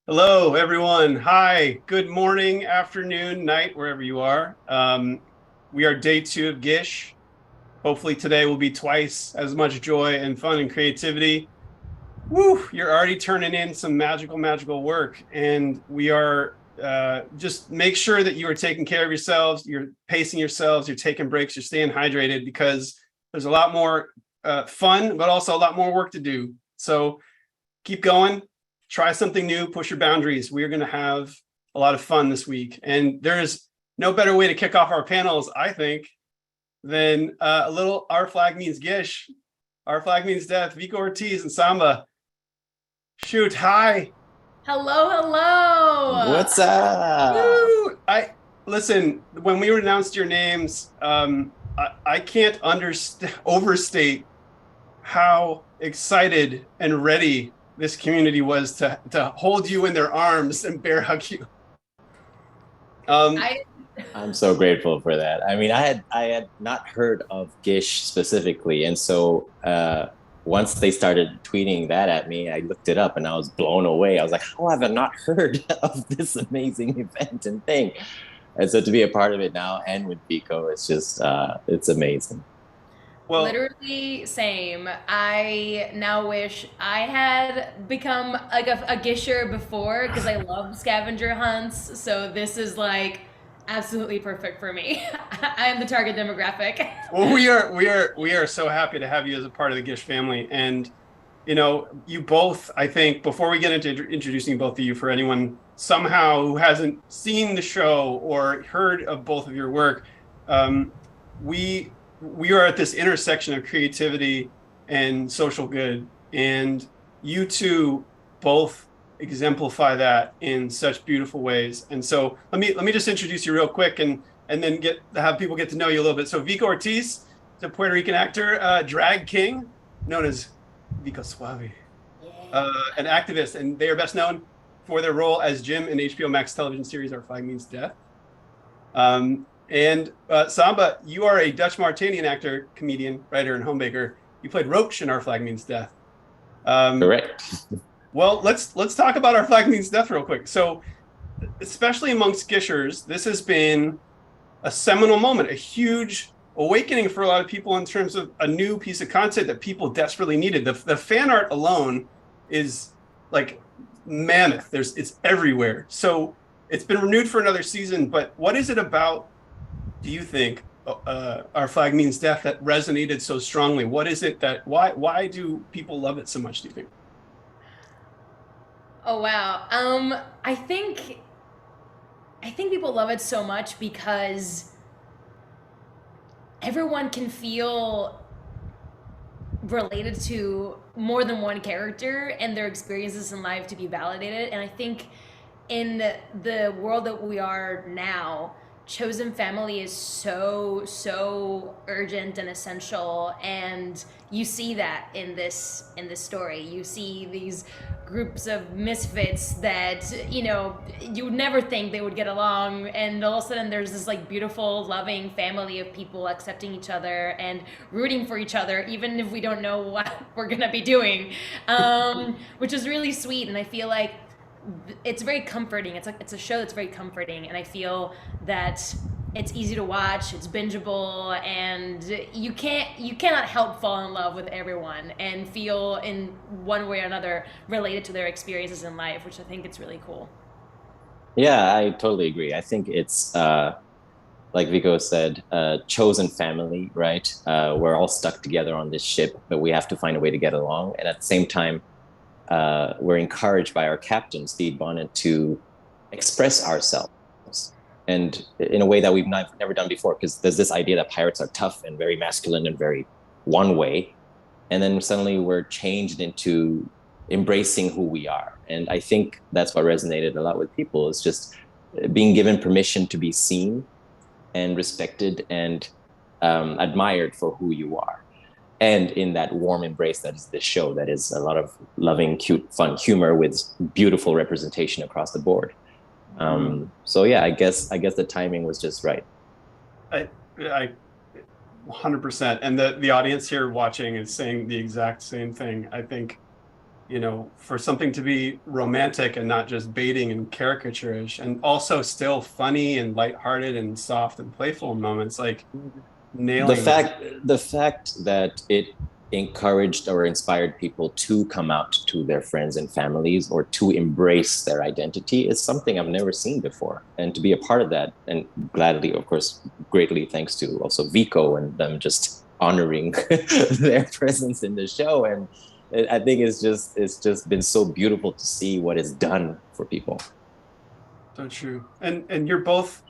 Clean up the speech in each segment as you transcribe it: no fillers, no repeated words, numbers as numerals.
Hello, everyone. Hi, good morning, afternoon, night, wherever you are. We are day two of GISH. Hopefully, today will be twice as much joy and fun and creativity. Woo, you're already turning in some magical work. And we are just make sure that you are taking care of yourselves, you're pacing yourselves, you're taking breaks, you're staying hydrated because there's a lot more fun, but also a lot more work to do. So keep going, try something new, push your boundaries. We are going to have a lot of fun this week. And there is no better way to kick off our panels, I think, than a little Our Flag Means GISH. Our Flag Means Death, Vico Ortiz and Samba Schutte. Hi. Hello, hello. What's up? Woo! Listen, when we announced your names, I can't overstate how excited and ready this community was to hold you in their arms and bear hug you. Um, I I'm so grateful for that. I mean, I had not heard of Gish specifically, and so once they started tweeting that at me, I looked it up and I was blown away. I was like, how have I not heard of this amazing event and thing? And so to be a part of it now and with Vico, it's just it's amazing. well, literally same. I now wish I had become like a gisher before because I love scavenger hunts. So this is like absolutely perfect for me. I am the target demographic. we are so happy to have you as a part of the Gish family. And you both, I think, before we get into introducing both of you, for anyone somehow who hasn't seen the show or heard of both of your work, we we are at this intersection of creativity and social good, and you two both exemplify that in such beautiful ways. And so let me just introduce you real quick, and then have people get to know you a little bit. So Vico Ortiz is a Puerto Rican actor, drag king, known as Vico Suave, an activist, and they are best known for their role as Jim in HBO Max television series Our Flag Means Death. And Samba, you are a Dutch Mauritanian actor, comedian, writer, and homemaker. You played Roach in Our Flag Means Death. Um, Correct. well, let's talk about Our Flag Means Death real quick. So, especially amongst Gishers, this has been a seminal moment, a huge awakening for a lot of people in terms of a new piece of content that people desperately needed. The fan art alone is like mammoth. It's everywhere. So it's been renewed for another season. But what is it about, do you think, Our Flag Means Death that resonated so strongly? What is it that why do people love it so much, do you think? Oh wow. I think people love it so much because everyone can feel related to more than one character and their experiences in life to be validated. And I think in the world that we are now, chosen family is so urgent and essential, and you see that in this story. You see these groups of misfits that you would never think they would get along, and all of a sudden there's this like beautiful loving family of people accepting each other and rooting for each other even if we don't know what we're gonna be doing, which is really sweet. And I feel like it's very comforting. It's a show that's very comforting, and I feel that it's easy to watch, it's bingeable, and you cannot help fall in love with everyone and feel in one way or another related to their experiences in life, which I think it's really cool. Yeah, I totally agree. I think it's like Vico said, chosen family, right? We're all stuck together on this ship, but we have to find a way to get along. And at the same time, we're encouraged by our captain, Steve Bonnet, to express ourselves and in a way that we've never done before. Because there's this idea that pirates are tough and very masculine and very one way. And then suddenly we're changed into embracing who we are. And I think that's what resonated a lot with people, is just being given permission to be seen and respected and admired for who you are. And in that warm embrace that is this show, that is a lot of loving, cute, fun humor with beautiful representation across the board. So yeah, I guess the timing was just right. I 100%. And the audience here watching is saying the exact same thing. I think for something to be romantic and not just baiting and caricaturish, and also still funny and lighthearted and soft and playful in moments, like nailing the fact that it encouraged or inspired people to come out to their friends and families or to embrace their identity is something I've never seen before. And to be a part of that, and gladly, of course, greatly thanks to also Vico and them just honoring their presence in the show. And I think it's just been so beautiful to see what it's done for people. So true. And you're both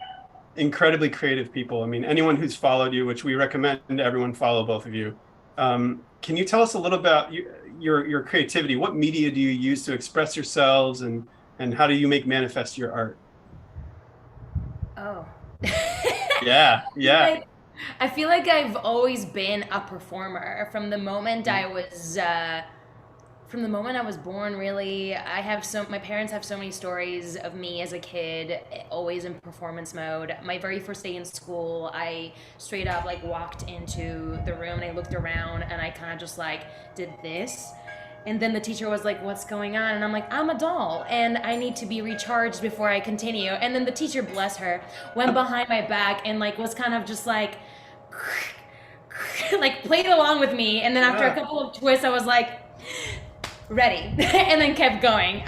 incredibly creative people. I mean, anyone who's followed you, which we recommend everyone follow both of you. Can you tell us a little about your creativity? What media do you use to express yourselves, and how do you make manifest your art? Oh. Yeah. I feel like I've always been a performer from the moment I was born, really. My parents have so many stories of me as a kid, always in performance mode. My very first day in school, I straight up like walked into the room and I looked around and I kind of just like did this. And then the teacher was like, "What's going on?" And I'm like, "I'm a doll and I need to be recharged before I continue." And then the teacher, bless her, went behind my back and like was kind of just like like played along with me. And then after a couple of twists, I was like, ready, and then kept going.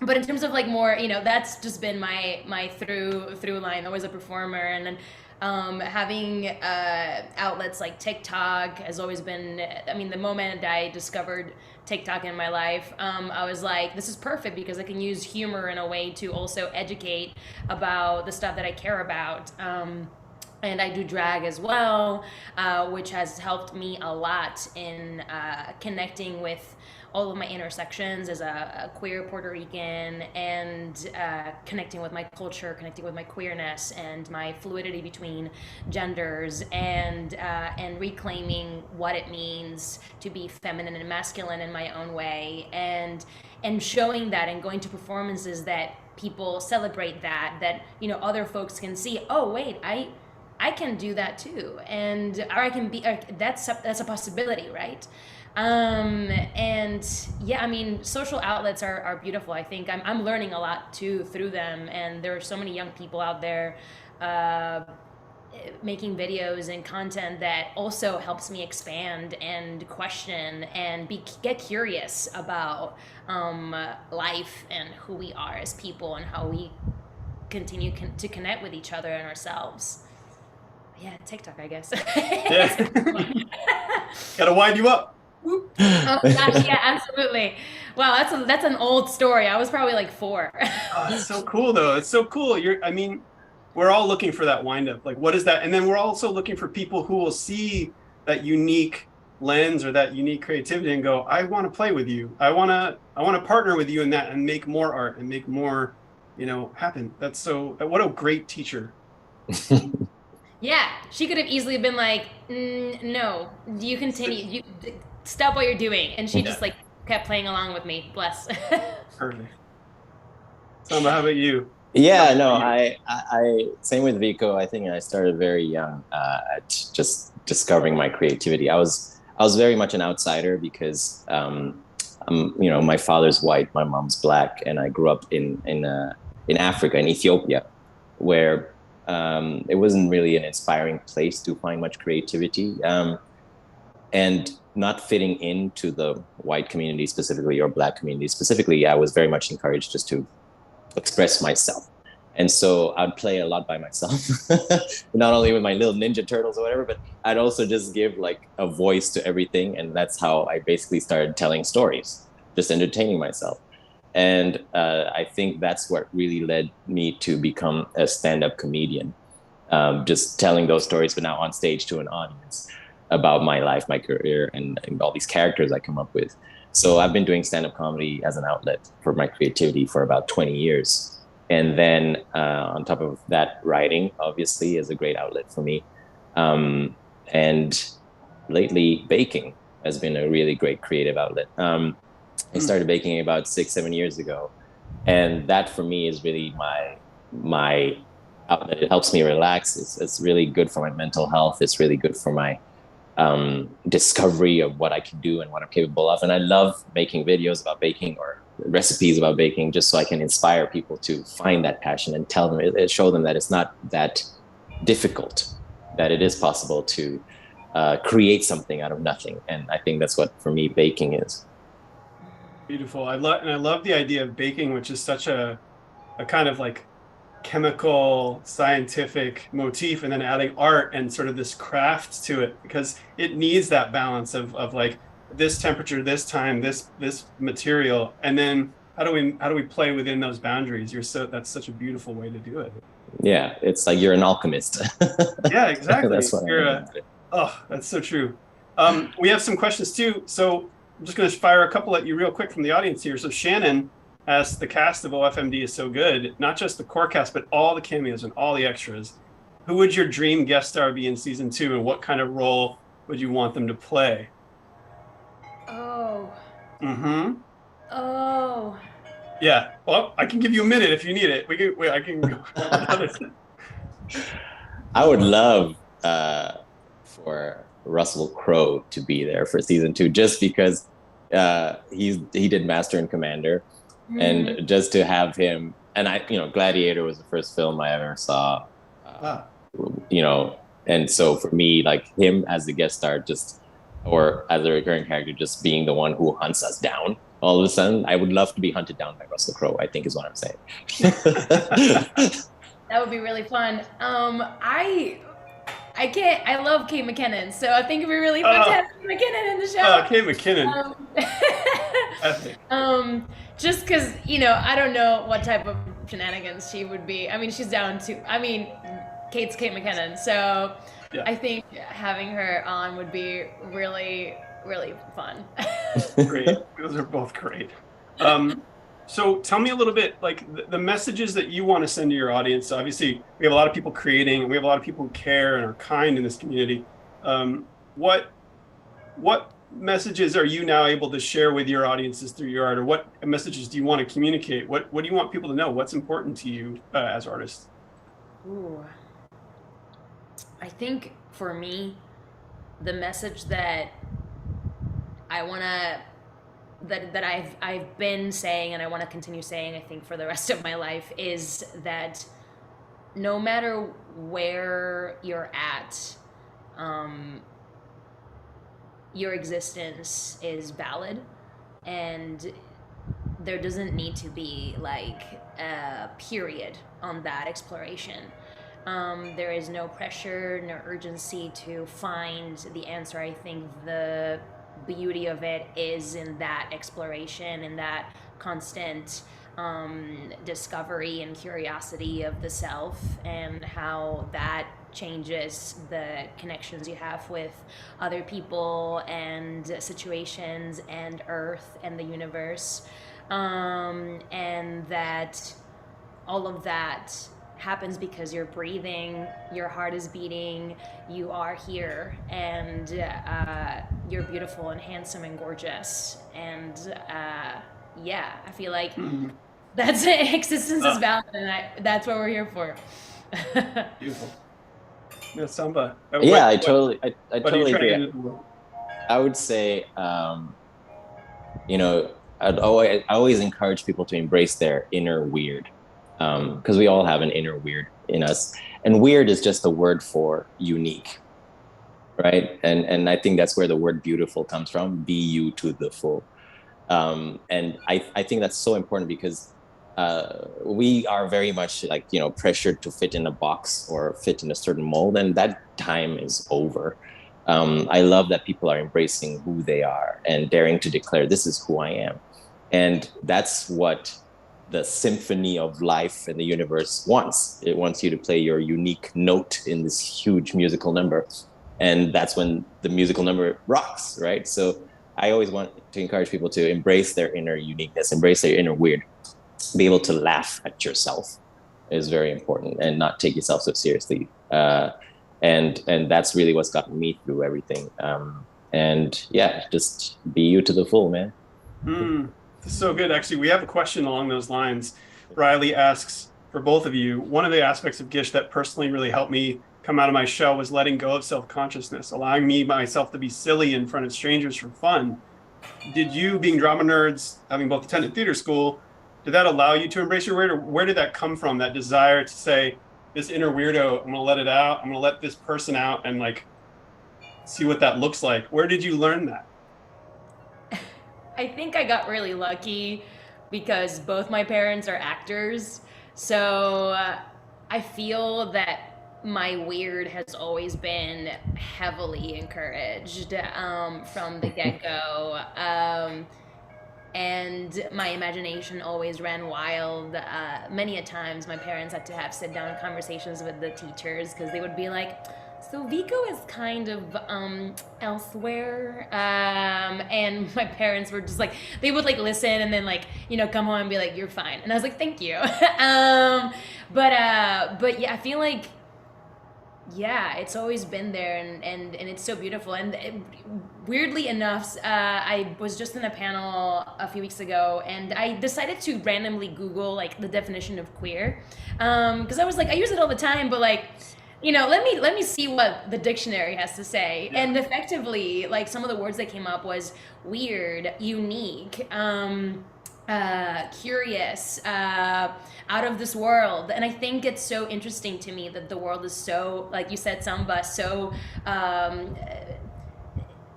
But in terms of like more, that's just been my through line. Always a performer, and then having outlets like TikTok has always been. I mean, the moment I discovered TikTok in my life, I was like, this is perfect because I can use humor in a way to also educate about the stuff that I care about. And I do drag as well, which has helped me a lot in connecting with all of my intersections as a queer Puerto Rican, and connecting with my culture, connecting with my queerness and my fluidity between genders, and reclaiming what it means to be feminine and masculine in my own way, and showing that and going to performances that people celebrate that other folks can see, oh wait, I can do that too, and or I can be. That's a possibility, right? And yeah, I mean, social outlets are beautiful. I think I'm learning a lot too through them, and there are so many young people out there making videos and content that also helps me expand and question and get curious about life and who we are as people and how we continue to connect with each other and ourselves. Yeah, TikTok, I guess. Yeah. Gotta wind you up. Oh gosh, yeah, absolutely. Wow, that's an old story. I was probably like 4. Oh, it's so cool though. It's so cool. We're all looking for that wind up. Like, what is that? And then we're also looking for people who will see that unique lens or that unique creativity and go, I want to play with you. I want to partner with you in that and make more art and make more, happen. What a great teacher. Yeah, she could have easily been like, no, you continue, you stop what you're doing. And she just like kept playing along with me. Bless. Perfect. Samba, how about you? Yeah, no, I same with Vico. I think I started very young at just discovering my creativity. I was very much an outsider because my father's white, my mom's black, and I grew up in Africa, in Ethiopia, where it wasn't really an inspiring place to find much creativity, and not fitting into the white community specifically or black community specifically. I was very much encouraged just to express myself. And so I'd play a lot by myself, not only with my little Ninja Turtles or whatever, but I'd also just give like a voice to everything. And that's how I basically started telling stories, just entertaining myself. And I think that's what really led me to become a stand-up comedian, just telling those stories, but now on stage to an audience about my life, my career, and all these characters I come up with. So I've been doing stand-up comedy as an outlet for my creativity for about 20 years. And then on top of that, writing obviously is a great outlet for me. And lately, baking has been a really great creative outlet. I started baking about 6-7 years ago. And that for me is really my outlet. It helps me relax. It's really good for my mental health. It's really good for my discovery of what I can do and what I'm capable of. And I love making videos about baking or recipes about baking, just so I can inspire people to find that passion and tell them, show them that it's not that difficult, that it is possible to create something out of nothing. And I think that's what, for me, baking is. Beautiful. I love the idea of baking, which is such a kind of like chemical scientific motif, and then adding art and sort of this craft to it, because it needs that balance of like this temperature, this time, this material, and then how do we play within those boundaries? That's such a beautiful way to do it. Yeah, it's like you're an alchemist. Yeah, exactly. That's what oh, that's so true. We have some questions too, so I'm just going to fire a couple at you real quick from the audience here. So Shannon asks, the cast of OFMD is so good, not just the core cast, but all the cameos and all the extras. Who would your dream guest star be in season 2, and what kind of role would you want them to play? Oh. Mm-hmm. Oh. Yeah. Well, I can give you a minute if you need it. I can go. I would love for Russell Crowe to be there for season 2, just because he did Master and Commander, and just to have him, and Gladiator was the first film I ever saw, and so for me, like him as the guest star, or as a recurring character, just being the one who hunts us down all of a sudden. I would love to be hunted down by Russell Crowe, I think is what I'm saying. That would be really fun. I love Kate McKinnon, so I think it'd be really fun to have Kate McKinnon in the show. Kate McKinnon. Just because, I don't know what type of shenanigans she would be. I mean, she's down to, Kate's Kate McKinnon, so yeah. I think having her on would be really, really fun. Great. Those are both great. So tell me a little bit, like the messages that you want to send to your audience. Obviously, we have a lot of people creating, and we have a lot of people who care and are kind in this community. What messages are you now able to share with your audiences through your art, or what messages do you want to communicate? What do you want people to know? What's important to you as artists? Ooh. I think for me, the message that I want to that I've been saying, and I want to continue saying, I think for the rest of my life, is that no matter where you're at, your existence is valid, and there doesn't need to be like a period on that exploration. There is no pressure, no urgency to find the answer. I think the beauty of it is in that exploration, in that constant discovery and curiosity of the self, and how that changes the connections you have with other people and situations and Earth and the universe, and that all of that happens because you're breathing, your heart is beating, you are here, and you're beautiful and handsome and gorgeous, and I feel like that's existence is valid, and that's what we're here for. Beautiful. Yeah, Samba. I totally agree. I would say, I always encourage people to embrace their inner weird. Because we all have an inner weird in us, and weird is just the word for unique, right? And I think that's where the word beautiful comes from, be you to the full. And I think that's so important, because we are very much like, pressured to fit in a box or fit in a certain mold, and that time is over. I love that people are embracing who they are and daring to declare, this is who I am. And that's what the symphony of life and the universe wants. It wants you to play your unique note in this huge musical number. And that's when the musical number rocks, right? So I always want to encourage people to embrace their inner uniqueness, embrace their inner weird. Be able to laugh at yourself is very important, and not take yourself so seriously. And that's really what's gotten me through everything. Just be you to the full, man. So good. Actually, we have a question along those lines. Riley asks, for both of you, one of the aspects of GISH that personally really helped me come come out of my shell was letting go of self-consciousness, allowing me myself to be silly in front of strangers for fun. Did you, being drama nerds, having both attended theater school, did that allow you to embrace your weird, or where did that come from? That desire to say, this inner weirdo, I'm gonna let it out. I'm gonna let this person out and like see what that looks like. Where did you learn that? I think I got really lucky because both my parents are actors. So I feel that my weird has always been heavily encouraged from the get-go. And my imagination always ran wild. Many a times my parents had to have sit-down conversations with the teachers because they would be like, so Vico is kind of elsewhere, and my parents were just like, they would like listen and then like, you know, come home and be like, you're fine, and I was like, thank you. But yeah, I feel like, yeah, it's always been there, and it's so beautiful. And weirdly enough, I was just in a panel a few weeks ago, and I decided to randomly Google like the definition of queer, because I was like, I use it all the time, but like, you know, let me see what the dictionary has to say. Yeah. And effectively, like some of the words that came up was weird, unique, curious, out of this world. And I think it's so interesting to me that the world is so, like you said, Samba, so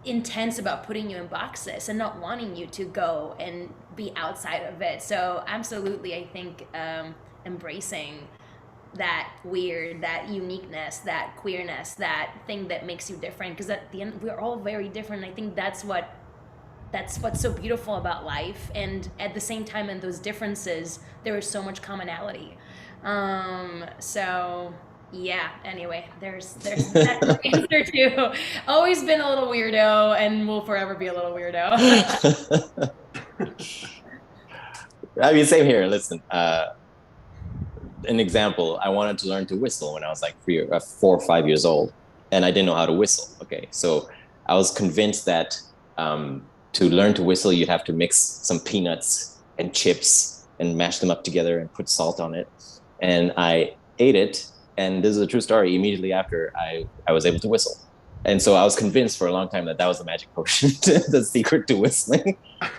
intense about putting you in boxes and not wanting you to go and be outside of it. So absolutely, I think embracing that weird, that uniqueness, that queerness, that thing that makes you different, because at the end we're all very different. I think that's what's so beautiful about life, and at the same time in those differences there is so much commonality. So yeah, anyway, there's that answer to always been a little weirdo and will forever be a little weirdo. I mean, same here. Listen, an example, I wanted to learn to whistle when I was like 4 or 5 years old, and I didn't know how to whistle. Okay, so I was convinced that to learn to whistle, you'd have to mix some peanuts and chips and mash them up together and put salt on it. And I ate it, and this is a true story. Immediately after, I was able to whistle. And so I was convinced for a long time that that was the magic potion, the secret to whistling.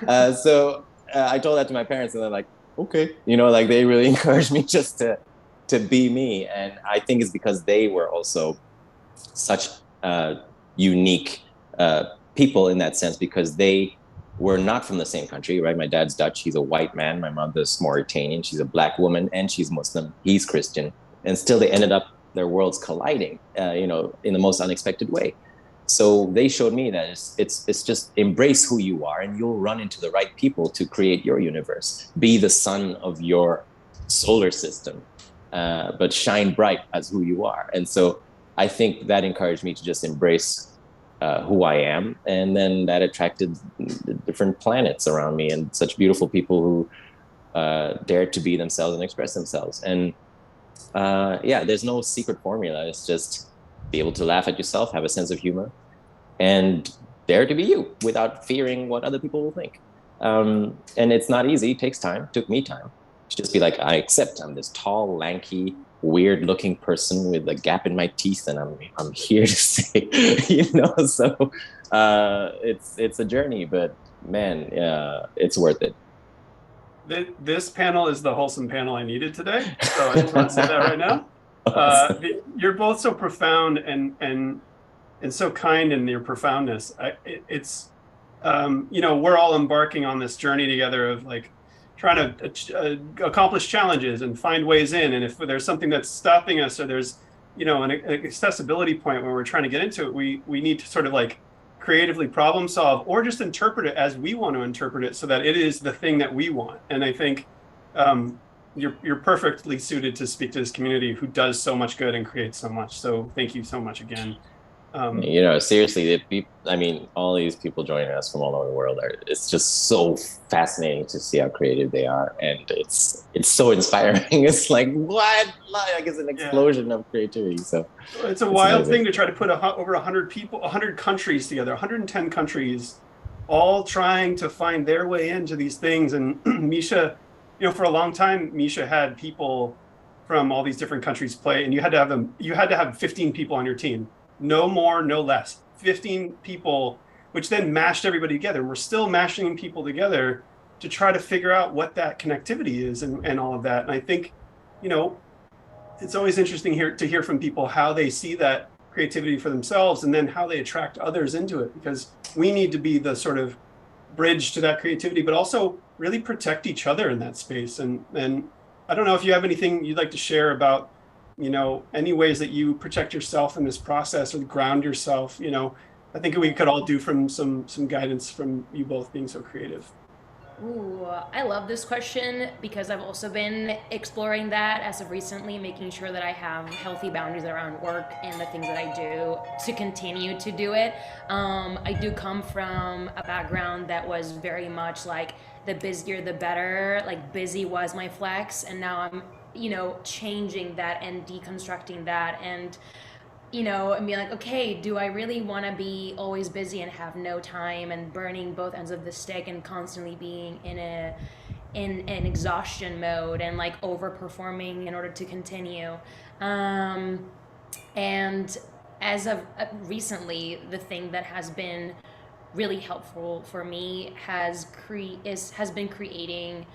So I told that to my parents, and they're like, okay, you know, like they really encouraged me just to be me. And I think it's because they were also such unique people in that sense, because they were not from the same country, right? My dad's Dutch, he's a white man. My mother's Mauritanian, she's a black woman, and she's Muslim, he's Christian. And still they ended up, their worlds colliding, you know, in the most unexpected way. So they showed me that it's just embrace who you are, and you'll run into the right people to create your universe. Be the sun of your solar system, but shine bright as who you are. And so I think that encouraged me to just embrace who I am. And then that attracted different planets around me and such beautiful people who dared to be themselves and express themselves. And yeah, there's no secret formula. It's just be able to laugh at yourself, have a sense of humor, and dare to be you without fearing what other people will think. And it's not easy. It takes time. It took me time to just be like, I accept I'm this tall, lanky, weird-looking person with a gap in my teeth, and I'm here to stay. You know, so it's a journey, but man, it's worth it. This panel is the wholesome panel I needed today, so I just want to say that right now. You're both so profound and so kind in your profoundness. It's you know, we're all embarking on this journey together of like trying to accomplish challenges and find ways in. And if there's something that's stopping us, or there's, you know, an accessibility point where we're trying to get into it, we need to sort of like creatively problem solve, or just interpret it as we want to interpret it, so that it is the thing that we want. And I think you're perfectly suited to speak to this community who does so much good and creates so much. So thank you so much again. You know, seriously, I mean, all these people joining us from all over the world it's just so fascinating to see how creative they are. And it's so inspiring. It's like, what? Like, it's an explosion of creativity. So it's a wild thing to try to put over 100 people, 100 countries together, 110 countries, all trying to find their way into these things. And Misha, you know, for a long time, Misha had people from all these different countries play, and you had to have 15 people on your team, no more, no less, 15 people, which then mashed everybody together. We're still mashing people together to try to figure out what that connectivity is and all of that. And I think, it's always interesting to hear from people how they see that creativity for themselves and then how they attract others into it, because we need to be the sort of bridge to that creativity, but also really protect each other in that space. And I don't know if you have anything you'd like to share about, any ways that you protect yourself in this process or ground yourself. I think we could all do from some guidance from you both being so creative. Ooh, I love this question because I've also been exploring that as of recently, making sure that I have healthy boundaries around work and the things that I do to continue to do it. I do come from a background that was very much like the busier the better, like busy was my flex, and now I'm, changing that and deconstructing that and and be like, okay, do I really want to be always busy and have no time and burning both ends of the stick and constantly being in an exhaustion mode and like overperforming in order to continue? And as of recently, the thing that has been really helpful for me has been creating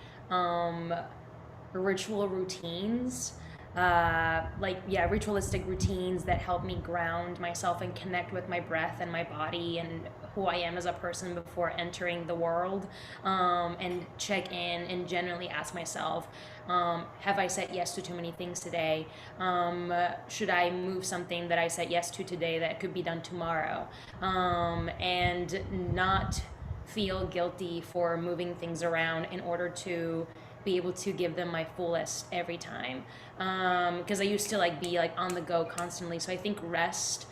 ritual routines, ritualistic routines that help me ground myself and connect with my breath and my body and who I am as a person before entering the world, and check in and generally ask myself, have I said yes to too many things today? Should I move something that I said yes to today that could be done tomorrow? And not feel guilty for moving things around in order to be able to give them my fullest every time, because I used to be on the go constantly. So I think rest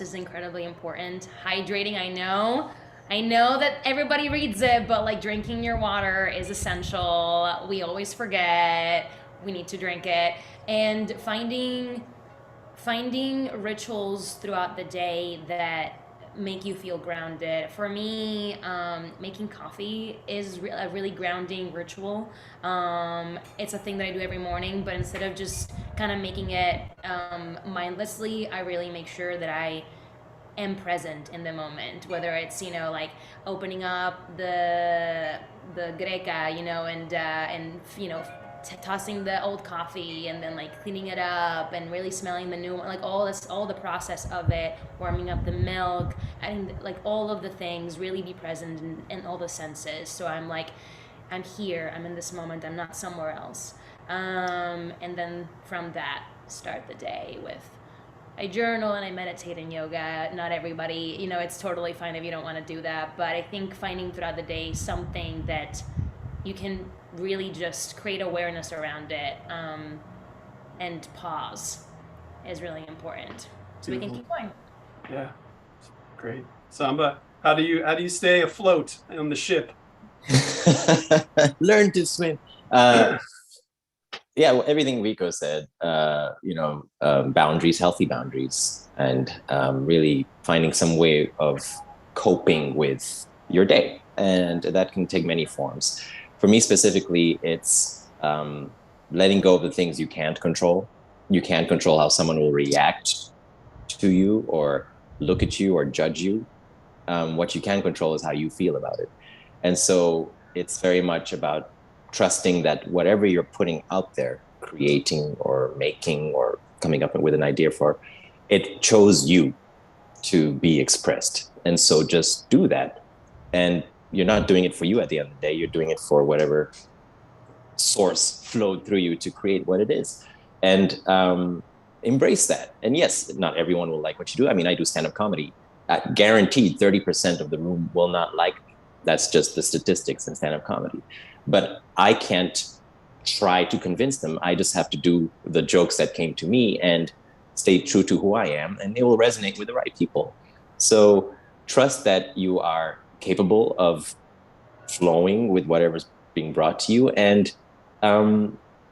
is incredibly important. Hydrating, I know that everybody reads it, but drinking your water is essential. We always forget, we need to drink it. And finding rituals throughout the day that make you feel grounded. For me, making coffee is a really grounding ritual. It's a thing that I do every morning, but instead of just kind of making it mindlessly, I really make sure that I am present in the moment, whether it's opening up the greca, and tossing the old coffee and then cleaning it up and really smelling the new one, all the process of it, warming up the milk, adding all of the things, really be present in all the senses. So I'm here, I'm in this moment, I'm not somewhere else. And then from that, start the day with, I journal and I meditate in yoga. Not everybody, it's totally fine if you don't want to do that, but I think finding throughout the day something that you can really just create awareness around it, and pause is really important, so we can keep going. Yeah, great. Samba, how do you stay afloat on the ship? Learn to swim. Everything Vico said, boundaries, healthy boundaries, and really finding some way of coping with your day, and that can take many forms. For me specifically, it's letting go of the things you can't control. You can't control how someone will react to you or look at you or judge you. What you can control is how you feel about it. And so it's very much about trusting that whatever you're putting out there, creating or making or coming up with an idea for, it chose you to be expressed. And so just do that. And you're not doing it for you at the end of the day. You're doing it for whatever source flowed through you to create what it is. And embrace that. And yes, not everyone will like what you do. I mean, I do stand-up comedy. Guaranteed 30% of the room will not like me. That's just the statistics in stand-up comedy. But I can't try to convince them. I just have to do the jokes that came to me and stay true to who I am, and they will resonate with the right people. So trust that you are capable of flowing with whatever's being brought to you, and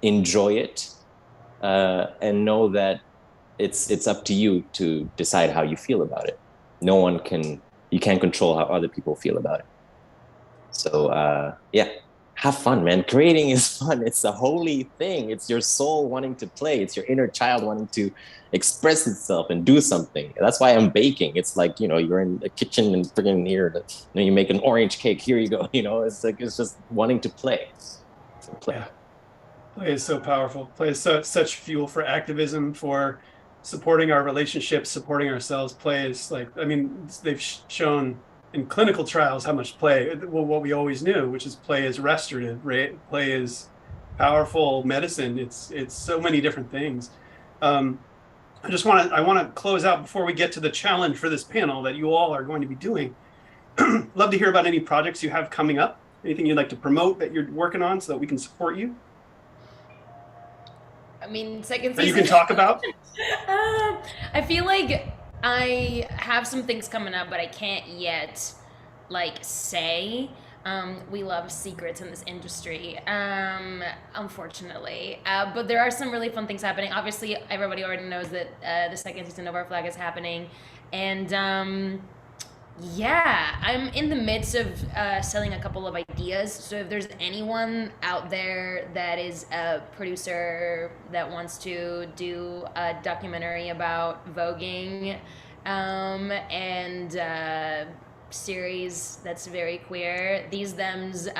enjoy it, and know that it's up to you to decide how you feel about it. You can't control how other people feel about it. So have fun, man. Creating is fun. It's a holy thing. It's your soul wanting to play. It's your inner child wanting to express itself and do something. That's why I'm baking. It's like, you're in the kitchen and friggin' here, you make an orange cake. Here you go. It's like, it's just wanting to play. So play. Yeah. Play is so powerful. Play is such fuel for activism, for supporting our relationships, supporting ourselves. Play is they've shown in clinical trials how much play, well, what we always knew, which is play is restorative, right? Play is powerful medicine. It's so many different things. I want to close out before we get to the challenge for this panel that you all are going to be doing. Love to hear about any projects you have coming up, anything you'd like to promote that you're working on so that we can support you. I mean, second season. That you can talk about? I feel like I have some things coming up, but I can't yet, say. We love secrets in this industry, unfortunately. But there are some really fun things happening. Obviously, everybody already knows that the second season of Our Flag is happening. And yeah, I'm in the midst of selling a couple of ideas. So if there's anyone out there that is a producer that wants to do a documentary about voguing and series that's very queer, these thems,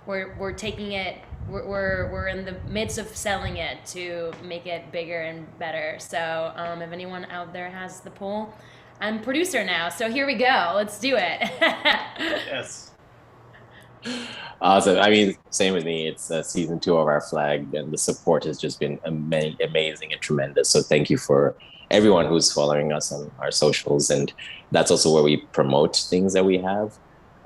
we're taking it. We're in the midst of selling it to make it bigger and better. So if anyone out there has the pull, I'm producer now, so here we go. Let's do it. Yes. Awesome. I mean, same with me. It's season 2 of Our Flag, and the support has just been amazing and tremendous. So thank you for everyone who's following us on our socials. And that's also where we promote things that we have.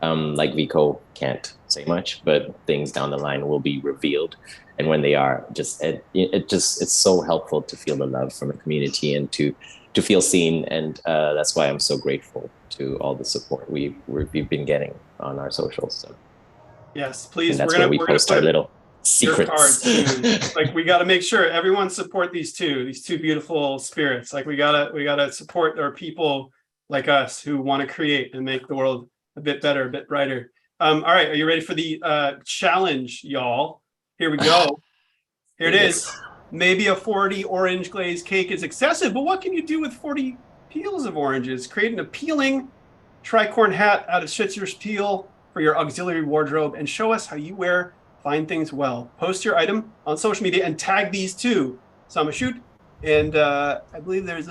Like Vico can't say much, but things down the line will be revealed. And when they are, it's so helpful to feel the love from the community and to feel seen, and that's why I'm so grateful to all the support we've been getting on our socials. So yes, please. And that's where we post our little secrets. Cards. We got to make sure everyone support these two beautiful spirits. We gotta support our people like us who want to create and make the world a bit better, a bit brighter. All right, are you ready for the challenge, y'all? Here we go. Here it is. Maybe a 40 orange glazed cake is excessive, but what can you do with 40 peels of oranges? Create an appealing tricorn hat out of citrus peel for your auxiliary wardrobe and show us how you wear fine things well. Post your item on social media and tag these two, Samba Schutte, and I believe there's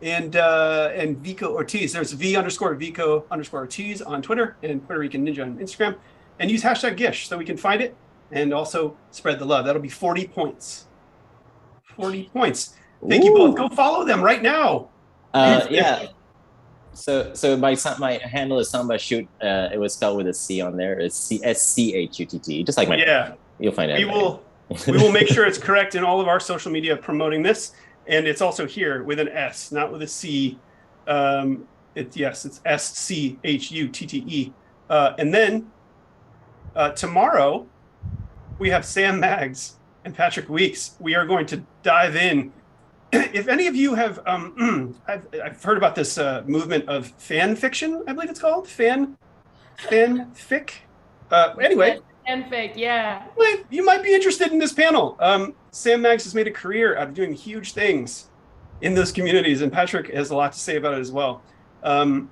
and Vico Ortiz. There's V_Vico_Ortiz on Twitter and Puerto Rican Ninja on Instagram, and use hashtag GISH so we can find it and also spread the love. That'll be 40 points. 40 points. Thank you both. Go follow them right now. Yeah. So my handle is Samba Schutte. It was spelled with a C on there. It's SCHUTT. Just like my name. You'll find it. We will make sure it's correct in all of our social media promoting this, and it's also here with an S, not with a C. It's SCHUTTE. And then tomorrow we have Sam Maggs and Patrick Weeks. We are going to dive in. If any of you have, I've heard about this movement of fan fiction, I believe it's called fanfic. Anyway, fanfic, yeah. You might be interested in this panel. Sam Maggs has made a career out of doing huge things in those communities, and Patrick has a lot to say about it as well. And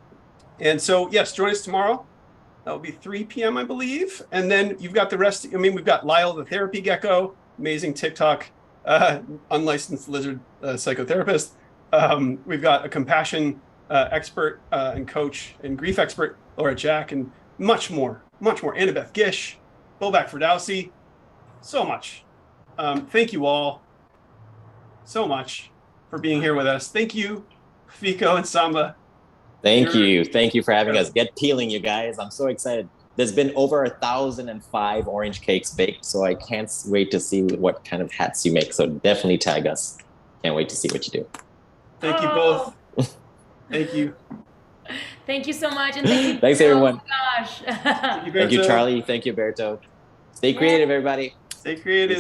so, yes, join us tomorrow. That will be 3 p.m., I believe. And then you've got the rest. I mean, we've got Lyle, the therapy gecko, amazing TikTok, unlicensed lizard psychotherapist. We've got a compassion expert and coach and grief expert, Laura Jack, and much more. Annabeth Gish, Bobak Ferdowsi, so much. Thank you all so much for being here with us. Thank you, Vico and Samba. Thank you for having us. Get peeling, you guys. I'm so excited. There's been over 1,005 orange cakes baked, so I can't wait to see what kind of hats you make. So definitely tag us. Can't wait to see what you do. Thank you both. Thank you. Thank you so much. And thank you. Thanks, everyone. Oh, gosh. Thank you, Charlie. Thank you, Berto. Stay creative, everybody. Stay creative.